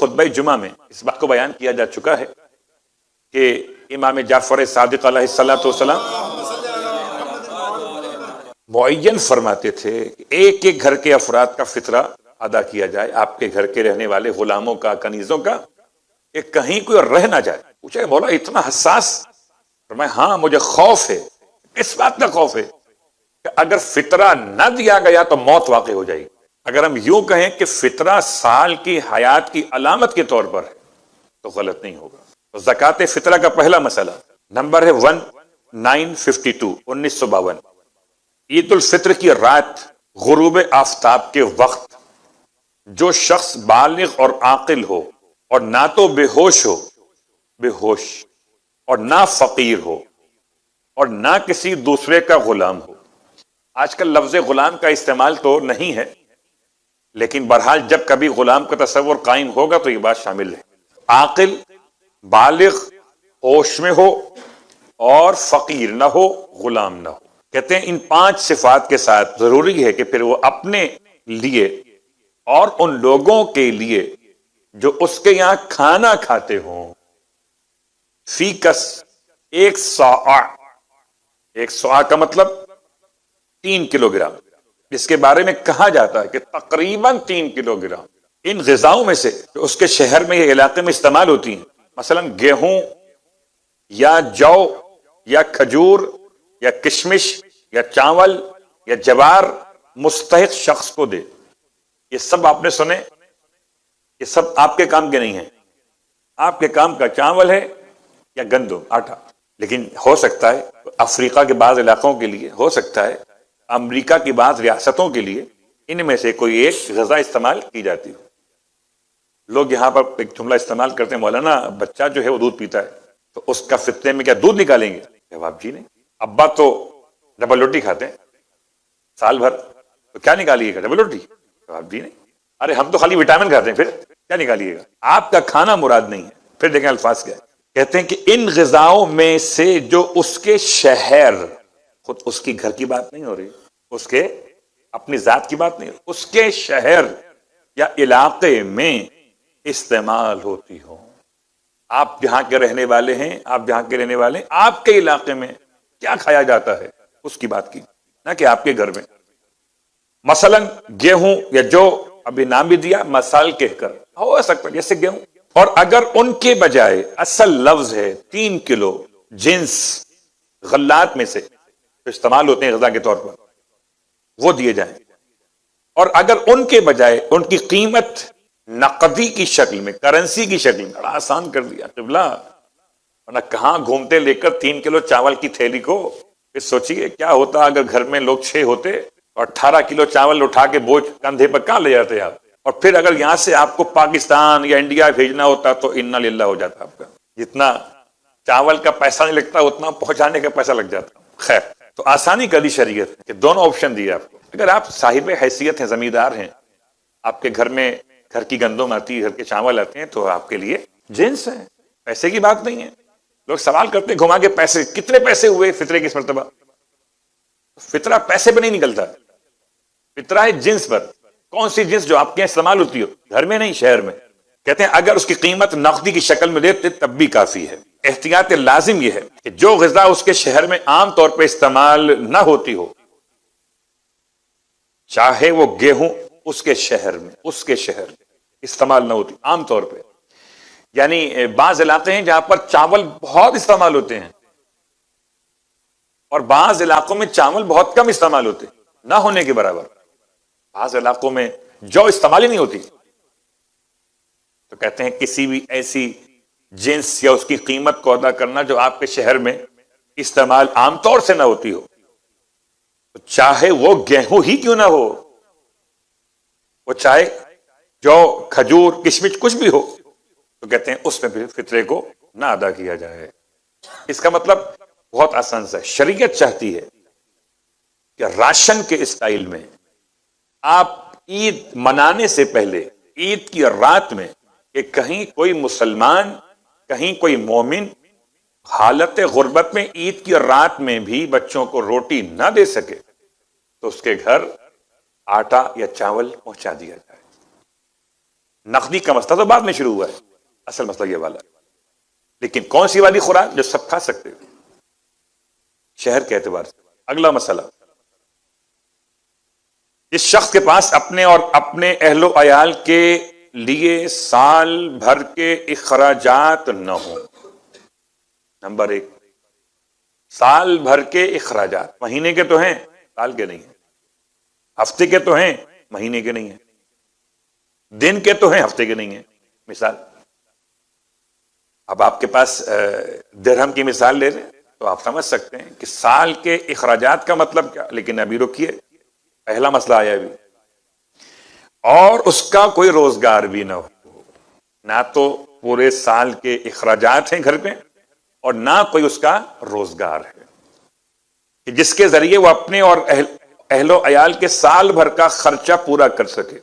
خطبہ جمعہ میں اس بات کو بیان کیا جا چکا ہے کہ امام جعفر صادق علیہ الصلوۃ والسلام معین فرماتے تھے کہ ایک ایک گھر کے افراد کا فطرہ ادا کیا جائے، آپ کے گھر کے رہنے والے غلاموں کا، کنیزوں کا، کہ کہیں کوئی رہ نہ جائے۔ پوچھا مولا اتنا حساس؟ فرمایا ہاں مجھے خوف ہے۔ اس بات کا خوف ہے کہ اگر فطرہ نہ دیا گیا تو موت واقع ہو جائے گی۔ اگر ہم یوں کہیں کہ فطرہ سال کی حیات کی علامت کے طور پر ہے تو غلط نہیں ہوگا۔ تو زکوٰۃ فطرہ کا پہلا مسئلہ نمبر ہے 1952 1952، عید الفطر کی رات غروب آفتاب کے وقت جو شخص بالغ اور عاقل ہو اور نہ تو بے ہوش ہو، بے ہوش، اور نہ فقیر ہو اور نہ کسی دوسرے کا غلام ہو۔ آج کل لفظ غلام کا استعمال تو نہیں ہے، لیکن بہرحال جب کبھی غلام کا تصور قائم ہوگا تو یہ بات شامل ہے۔ عاقل، بالغ، ہوش میں ہو اور فقیر نہ ہو، غلام نہ ہو۔ کہتے ہیں ان 5 صفات کے ساتھ ضروری ہے کہ پھر وہ اپنے لیے اور ان لوگوں کے لیے جو اس کے یہاں کھانا کھاتے ہوں، فی کس 1 صاع، 1 صاع کا مطلب 3 کلو گرام، جس کے بارے میں کہا جاتا ہے کہ تقریباً 3 کلو گرام ان غذاؤں میں سے جو اس کے شہر میں یا علاقے میں استعمال ہوتی ہیں، مثلا گیہوں یا جو یا کھجور یا کشمش یا چاول یا جوار مستحق شخص کو دے۔ یہ سب آپ نے سنے، یہ سب آپ کے کام کے نہیں ہیں۔ آپ کے کام کا چاول ہے یا گندم، آٹا، لیکن ہو سکتا ہے افریقہ کے بعض علاقوں کے لیے، ہو سکتا ہے امریکہ کی بعض ریاستوں کے لیے ان میں سے کوئی ایک غذا استعمال کی جاتی ہو۔ لوگ یہاں پر ایک جملہ استعمال کرتے ہیں، مولانا بچہ جو ہے وہ دودھ پیتا ہے تو اس کا فطرے میں کیا دودھ نکالیں گے؟ جواب جی نہیں۔ ابا تو ڈبل روٹی کھاتے ہیں سال بھر، تو کیا نکالیے گا؟ ڈبل روٹی؟ جواب جی نہیں۔ ارے ہم تو خالی وٹامن کھاتے ہیں، پھر کیا نکالیے گا؟ آپ کا کھانا مراد نہیں ہے۔ پھر دیکھیں الفاظ کیا ہے، کہتے ہیں کہ ان غذاؤں میں سے جو اس کے شہر، خود اس کی گھر کی بات نہیں ہو رہی، اس کے اپنی ذات کی بات نہیں، اس کے شہر یا علاقے میں استعمال ہوتی ہو۔ آپ جہاں کے رہنے والے ہیں، آپ جہاں کے رہنے والے ہیں، آپ کے علاقے میں کیا کھایا جاتا ہے اس کی بات کی، نہ کہ آپ کے گھر میں۔ مثلا گیہوں یا جو ابھی نام بھی دیا مسال کہہ کر، ہو سکتا ہے جیسے گیہوں، اور اگر ان کے بجائے اصل لفظ ہے 3 کلو جنس غلات میں سے جو استعمال ہوتے ہیں غذا کے طور پر، وہ دیے جائیں، اور اگر ان کے بجائے ان کی قیمت نقدی کی شکل میں، کرنسی کی شکل میں، بڑا آسان کر دیا قبلہ، ورنہ کہاں گھومتے لے کر 3 کلو چاول کی تھیلی کو۔ پھر سوچئے کیا ہوتا اگر گھر میں لوگ 6 ہوتے اور 18 کلو چاول اٹھا کے بوجھ کندھے پر کہاں لے جاتے آپ؟ اور پھر اگر یہاں سے آپ کو پاکستان یا انڈیا بھیجنا ہوتا تو انا للہ ہو جاتا آپ کا، جتنا چاول کا پیسہ نہیں لگتا اتنا پہنچانے کا پیسہ لگ جاتا۔ خیر، تو آسانی کر دی شریعت کہ دونوں آپشن دیے آپ کو۔ اگر آپ صاحب حیثیت ہیں، زمیندار ہیں، آپ کے گھر میں گھر کی گندم آتی ہے، گھر کے چاول آتے ہیں، تو آپ کے لیے جنس ہے، پیسے کی بات نہیں ہے۔ لوگ سوال کرتے ہیں گھما کے پیسے، کتنے پیسے ہوئے فطرے کی اس مرتبہ؟ فطرہ پیسے پہ نہیں نکلتا، فطرہ ہے جنس پر۔ کون سی جنس؟ جو آپ کے استعمال ہوتی ہو، گھر میں نہیں، شہر میں۔ کہتے ہیں اگر اس کی قیمت نقدی کی شکل میں دیتے تب بھی کافی ہے۔ احتیاط لازم یہ ہے کہ جو غذا اس کے شہر میں عام طور پہ استعمال نہ ہوتی ہو، چاہے وہ گیہوں اس کے شہر میں، اس کے شہر استعمال نہ ہوتی عام طور پہ، یعنی بعض علاقے ہیں جہاں پر چاول بہت استعمال ہوتے ہیں اور بعض علاقوں میں چاول بہت کم استعمال ہوتے ہیں، نہ ہونے کے برابر۔ بعض علاقوں میں جو استعمال ہی نہیں ہوتی، تو کہتے ہیں کسی بھی ایسی جنس یا اس کی قیمت کو ادا کرنا جو آپ کے شہر میں استعمال عام طور سے نہ ہوتی ہو، تو چاہے وہ گیہوں ہی کیوں نہ ہو، وہ چاہے جو کھجور کشمش کچھ بھی ہو، تو کہتے ہیں اس میں بھی فطرے کو نہ ادا کیا جائے۔ اس کا مطلب بہت آسان سا ہے، شریعت چاہتی ہے کہ راشن کے اسٹائل میں آپ عید منانے سے پہلے، عید کی رات میں، کہ کہیں کوئی مسلمان، کہیں کوئی مومن حالت غربت میں عید کی رات میں بھی بچوں کو روٹی نہ دے سکے تو اس کے گھر آٹا یا چاول پہنچا دیا جائے۔ نقدی کا مسئلہ تو بعد میں شروع ہوا ہے، اصل مسئلہ یہ والا. لیکن کون سی والی خوراک جو سب کھا سکتے ہو شہر کے اعتبار سے. اگلا مسئلہ، جس شخص کے پاس اپنے اور اپنے اہل و عیال کے لیے سال بھر کے اخراجات نہ ہوں. نمبر 1، سال بھر کے اخراجات. مہینے کے تو ہیں، سال کے نہیں ہیں. ہفتے کے تو ہیں، مہینے کے نہیں ہیں. دن کے تو ہیں، ہفتے کے نہیں ہیں. مثال، اب آپ کے پاس درہم کی مثال لے لیں تو آپ سمجھ سکتے ہیں کہ سال کے اخراجات کا مطلب کیا. لیکن ابھی رکیے، پہلا مسئلہ آیا ابھی. اور اس کا کوئی روزگار بھی نہ ہو، نہ تو پورے سال کے اخراجات ہیں گھر پہ اور نہ کوئی اس کا روزگار ہے کہ جس کے ذریعے وہ اپنے اور اہل و عیال کے سال بھر کا خرچہ پورا کر سکے.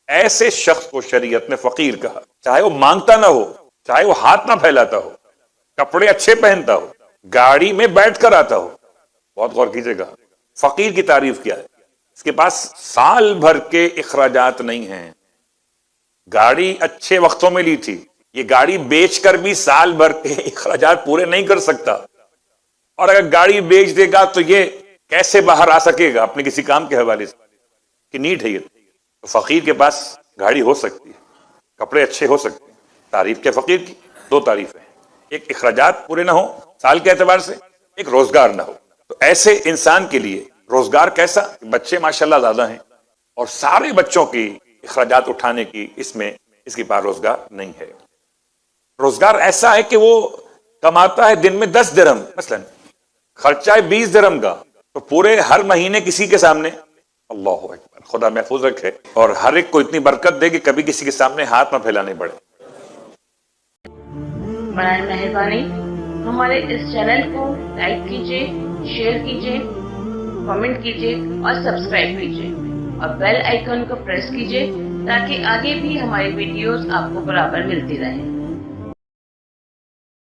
ایسے شخص کو شریعت نے فقیر کہا، چاہے وہ مانگتا نہ ہو، چاہے وہ ہاتھ نہ پھیلاتا ہو، کپڑے اچھے پہنتا ہو، گاڑی میں بیٹھ کر آتا ہو. بہت غور کیجئے گا، فقیر کی تعریف کیا ہے. اس کے پاس سال بھر کے اخراجات نہیں ہیں. گاڑی اچھے وقتوں میں لی تھی، یہ گاڑی بیچ کر بھی سال بھر کے اخراجات پورے نہیں کر سکتا. اور اگر گاڑی بیچ دے گا تو یہ کیسے باہر آ سکے گا اپنے کسی کام کے حوالے سے کہ نیڈ ہے یہ. تو فقیر کے پاس گاڑی ہو سکتی ہے، کپڑے اچھے ہو سکتے ہیں. تعریف کیا فقیر کی؟ 2 تعریفیں، ایک اخراجات پورے نہ ہو سال کے اعتبار سے، ایک روزگار نہ ہو. تو ایسے انسان کے لیے روزگار کیسا؟ بچے ماشاءاللہ زیادہ ہیں اور سارے بچوں کی اخراجات اٹھانے کی اس کے پاس روزگار نہیں ہے. روزگار ایسا ہے کہ وہ کماتا ہے دن میں 10 درہم، مثلا خرچہ ہے 20 درہم کا، تو پورے ہر مہینے کسی کے سامنے، اللہ اکبر، خدا محفوظ رکھے اور ہر ایک کو اتنی برکت دے کہ کبھی کسی کے سامنے ہاتھ نہ پھیلانے پڑے. برائے مہربانی ہمارے اس چینل کو لائک کیجیے، شیئر کیجیے، کمنٹ کیجیے اور سبسکرائب کیجیے اور بیل آئیکن کو پریس کیجیے تاکہ آگے بھی ہماری ویڈیوز آپ کو برابر ملتی رہیں.